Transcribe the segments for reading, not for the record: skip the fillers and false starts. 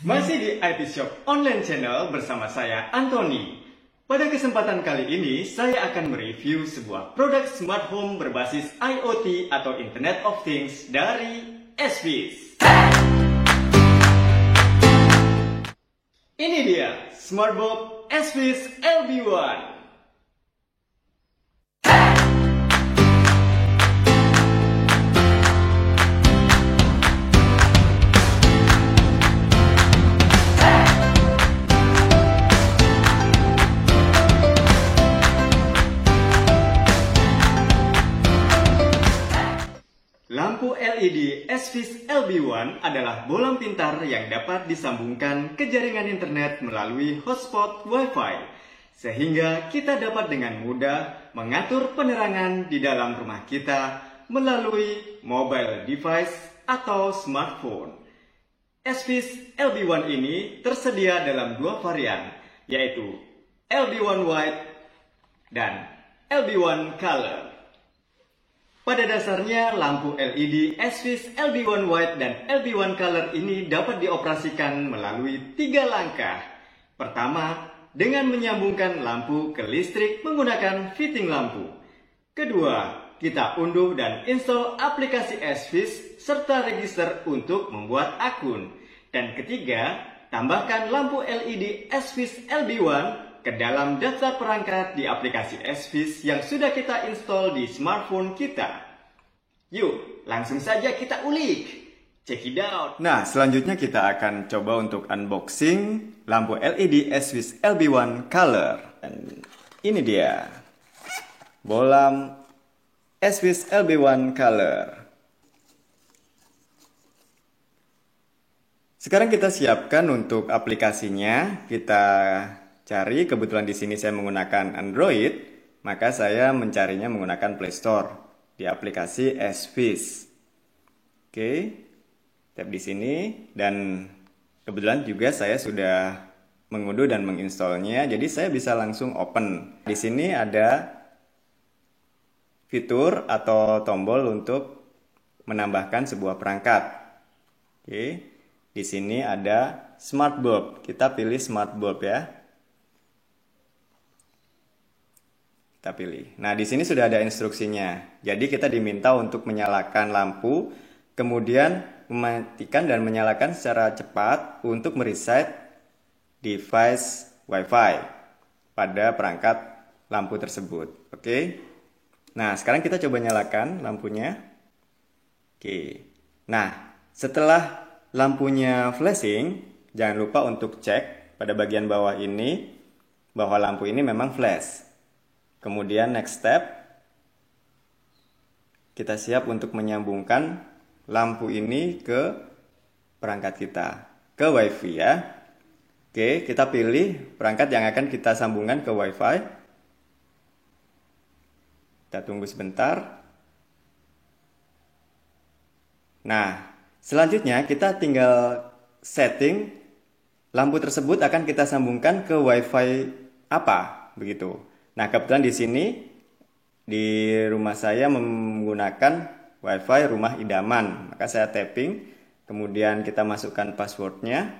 Masih di IT Shop Online Channel bersama saya, Anthony. Pada kesempatan kali ini, saya akan mereview sebuah produk smart home berbasis IoT atau Internet of Things dari SVIS. Ini dia, Smartbulb SVIS LB1. Lampu LED SVIS LB1 adalah bolam pintar yang dapat disambungkan ke jaringan internet melalui hotspot Wi-Fi, sehingga kita dapat dengan mudah mengatur penerangan di dalam rumah kita melalui mobile device atau smartphone. SVIS LB1 ini tersedia dalam dua varian, yaitu LB1 White dan LB1 Color. Pada dasarnya, lampu LED SVIS LB1 White dan LB1 Color ini dapat dioperasikan melalui 3 langkah. Pertama, dengan menyambungkan lampu ke listrik menggunakan fitting lampu. Kedua, kita unduh dan install aplikasi SVIS serta register untuk membuat akun. Dan ketiga, tambahkan lampu LED SVIS LB1 ke dalam daftar perangkat di aplikasi SVIS yang sudah kita install di smartphone kita. Yuk, langsung saja kita ulik. Check it out. Nah, selanjutnya kita akan coba untuk unboxing lampu LED SVIS LB1 Color. Dan ini dia, bolam SVIS LB1 Color. Sekarang kita siapkan untuk aplikasinya. Kita cari, kebetulan di sini saya menggunakan Android, maka saya mencarinya menggunakan Play Store di aplikasi SVIS. Oke, tap di sini dan kebetulan juga saya sudah mengunduh dan menginstalnya, jadi saya bisa langsung open. Di sini ada fitur atau tombol untuk menambahkan sebuah perangkat. Oke, di sini ada Smart Bulb. Kita pilih Smart Bulb ya. Kita pilih. Nah, di sini sudah ada instruksinya. Jadi kita diminta untuk menyalakan lampu, kemudian mematikan dan menyalakan secara cepat untuk mereset device Wi-Fi pada perangkat lampu tersebut. Oke. Nah, sekarang kita coba nyalakan lampunya. Oke. Nah, setelah lampunya flashing, jangan lupa untuk cek pada bagian bawah ini bahwa lampu ini memang flash. Kemudian next step, kita siap untuk menyambungkan lampu ini ke perangkat kita, ke Wi-Fi ya. Oke, kita pilih perangkat yang akan kita sambungkan ke Wi-Fi. Kita tunggu sebentar. Nah, selanjutnya kita tinggal setting lampu tersebut akan kita sambungkan ke Wi-Fi apa, begitu. Nah, kebetulan di sini di rumah saya menggunakan Wi-Fi rumah idaman, maka saya tapping, kemudian kita masukkan passwordnya,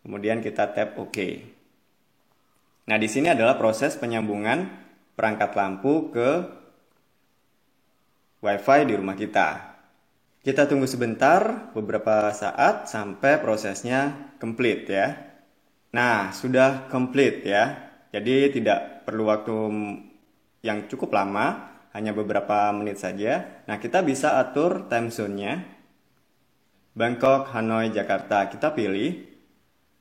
kemudian kita tap OK. Nah, di sini adalah proses penyambungan perangkat lampu ke Wi-Fi di rumah kita. Kita tunggu sebentar, beberapa saat sampai prosesnya complete ya. Nah, sudah complete ya. Jadi tidak perlu waktu yang cukup lama, hanya beberapa menit saja. Nah, kita bisa atur time zone-nya. Bangkok, Hanoi, Jakarta, kita pilih.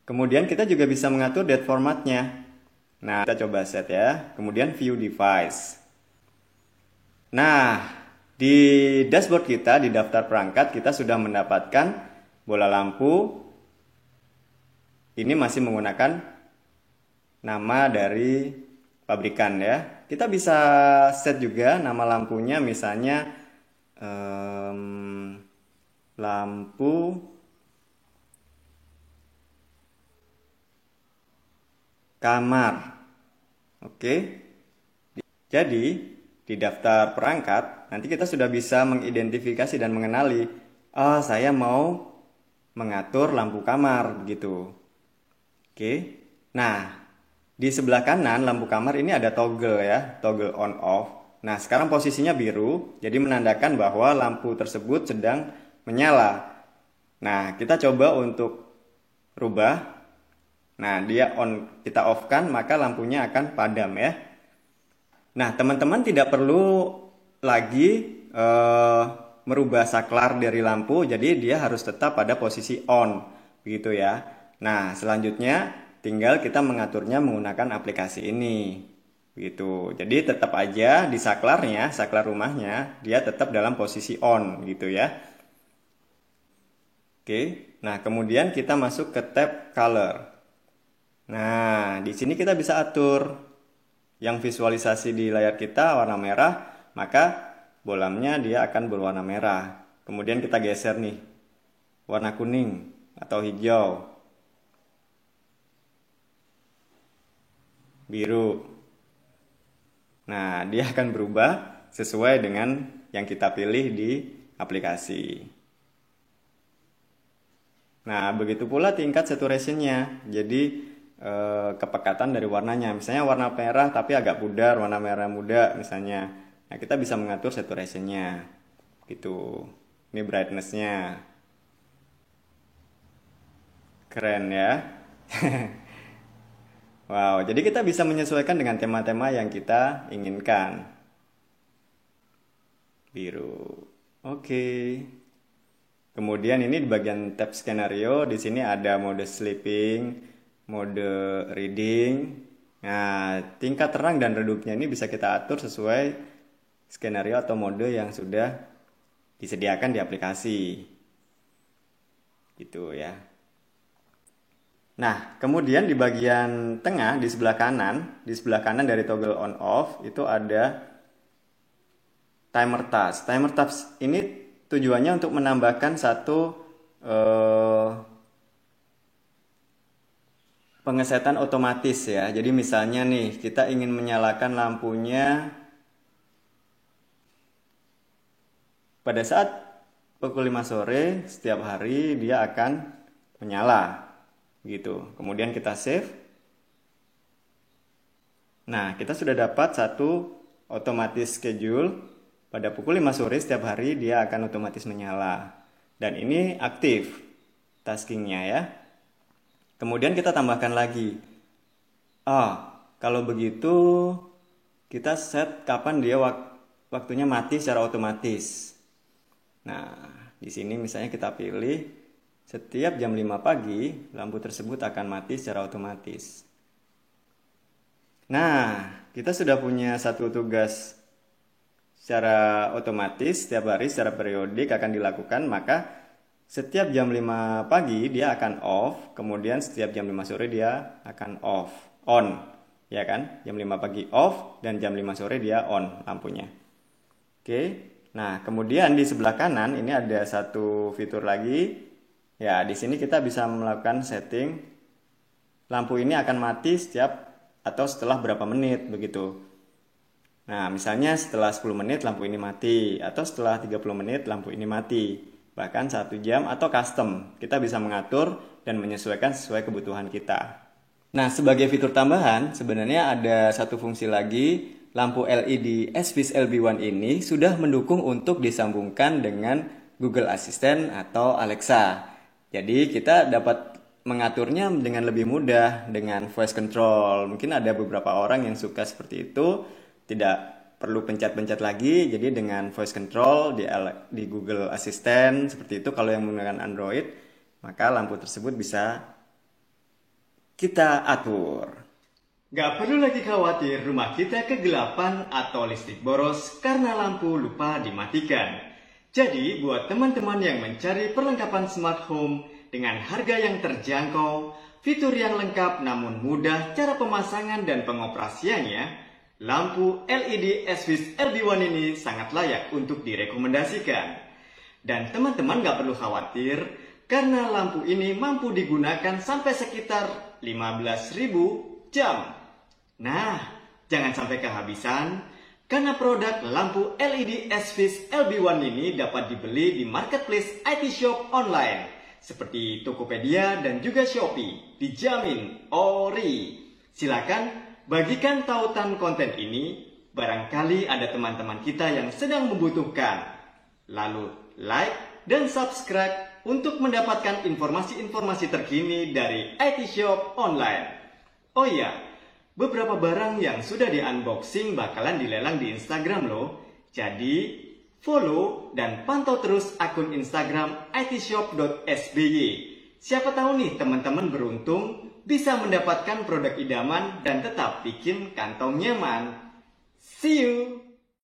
Kemudian kita juga bisa mengatur date formatnya. Nah, kita coba set ya. Kemudian view device. Nah, di dashboard kita, di daftar perangkat, kita sudah mendapatkan bola lampu. Ini masih menggunakan nama dari pabrikan ya. Kita bisa set juga nama lampunya, misalnya lampu kamar. Oke. Jadi di daftar perangkat nanti kita sudah bisa mengidentifikasi dan mengenali, saya mau mengatur lampu kamar begitu. Oke. Nah, di sebelah kanan lampu kamar ini ada toggle ya, toggle on off. Nah, sekarang posisinya biru, jadi menandakan bahwa lampu tersebut sedang menyala. Nah, kita coba untuk rubah. Nah, dia on, kita off kan, maka lampunya akan padam ya. Nah, teman-teman tidak perlu lagi merubah saklar dari lampu, jadi dia harus tetap pada posisi on, begitu ya. Nah, selanjutnya tinggal kita mengaturnya menggunakan aplikasi ini. Begitu. Jadi tetap aja di saklarnya, saklar rumahnya, dia tetap dalam posisi on gitu ya. Oke. Nah, kemudian kita masuk ke tab color. Nah, di sini kita bisa atur yang visualisasi di layar kita warna merah, maka bolamnya dia akan berwarna merah. Kemudian kita geser nih, warna kuning atau hijau, biru. Nah, dia akan berubah sesuai dengan yang kita pilih di aplikasi. Nah, begitu pula tingkat saturation-nya. Jadi kepekatan dari warnanya. Misalnya warna merah tapi agak pudar, warna merah muda misalnya. Nah, kita bisa mengatur saturation-nya. Gitu. Ini brightness-nya. Keren ya. Wow, jadi kita bisa menyesuaikan dengan tema-tema yang kita inginkan. Biru. Oke. Kemudian ini di bagian tab skenario, di sini ada mode sleeping, mode reading. Nah, tingkat terang dan redupnya ini bisa kita atur sesuai skenario atau mode yang sudah disediakan di aplikasi. Gitu ya. Nah, kemudian di bagian tengah di sebelah kanan dari toggle on off itu ada timer task. Timer task ini tujuannya untuk menambahkan satu pengesetan otomatis ya. Jadi misalnya nih, kita ingin menyalakan lampunya pada saat pukul 5 sore setiap hari dia akan menyala. Gitu. Kemudian kita save. Nah, kita sudah dapat satu otomatis schedule pada pukul 5 sore setiap hari dia akan otomatis menyala. Dan ini aktif taskingnya ya. Kemudian kita tambahkan lagi. Kalau begitu kita set kapan dia waktunya mati secara otomatis. Nah, di sini misalnya kita pilih setiap jam 5 pagi, lampu tersebut akan mati secara otomatis. Nah, kita sudah punya satu tugas secara otomatis, setiap hari secara periodik akan dilakukan, maka setiap jam 5 pagi dia akan off, kemudian setiap jam 5 sore dia akan on. Ya kan? Jam 5 pagi off, dan jam 5 sore dia on lampunya. Oke, nah kemudian di sebelah kanan ini ada satu fitur lagi. Ya, di sini kita bisa melakukan setting lampu ini akan mati setiap atau setelah berapa menit begitu. Nah, misalnya setelah 10 menit lampu ini mati, atau setelah 30 menit lampu ini mati. Bahkan 1 jam atau custom. Kita bisa mengatur dan menyesuaikan sesuai kebutuhan kita. Nah, sebagai fitur tambahan, sebenarnya ada satu fungsi lagi. Lampu LED SFIS LB1 ini sudah mendukung untuk disambungkan dengan Google Assistant atau Alexa. Jadi kita dapat mengaturnya dengan lebih mudah dengan voice control. Mungkin ada beberapa orang yang suka seperti itu, tidak perlu pencet-pencet lagi. Jadi dengan voice control di Google Assistant seperti itu, kalau yang menggunakan Android, maka lampu tersebut bisa kita atur. Gak perlu lagi khawatir rumah kita kegelapan atau listrik boros karena lampu lupa dimatikan. Jadi, buat teman-teman yang mencari perlengkapan smart home dengan harga yang terjangkau, fitur yang lengkap namun mudah cara pemasangan dan pengoperasiannya, lampu LED SFIS LB1 ini sangat layak untuk direkomendasikan. Dan teman-teman gak perlu khawatir, karena lampu ini mampu digunakan sampai sekitar 15.000 jam. Nah, jangan sampai kehabisan. Karena produk lampu LED SFIS LB1 ini dapat dibeli di marketplace IT shop online seperti Tokopedia dan juga Shopee, dijamin ori. Silakan bagikan tautan konten ini, barangkali ada teman-teman kita yang sedang membutuhkan. Lalu like dan subscribe untuk mendapatkan informasi-informasi terkini dari IT Shop Online. Oh iya, beberapa barang yang sudah di-unboxing bakalan dilelang di Instagram loh. Jadi, follow dan pantau terus akun Instagram itshop.sby. Siapa tahu nih teman-teman beruntung bisa mendapatkan produk idaman dan tetap bikin kantong nyaman. See you!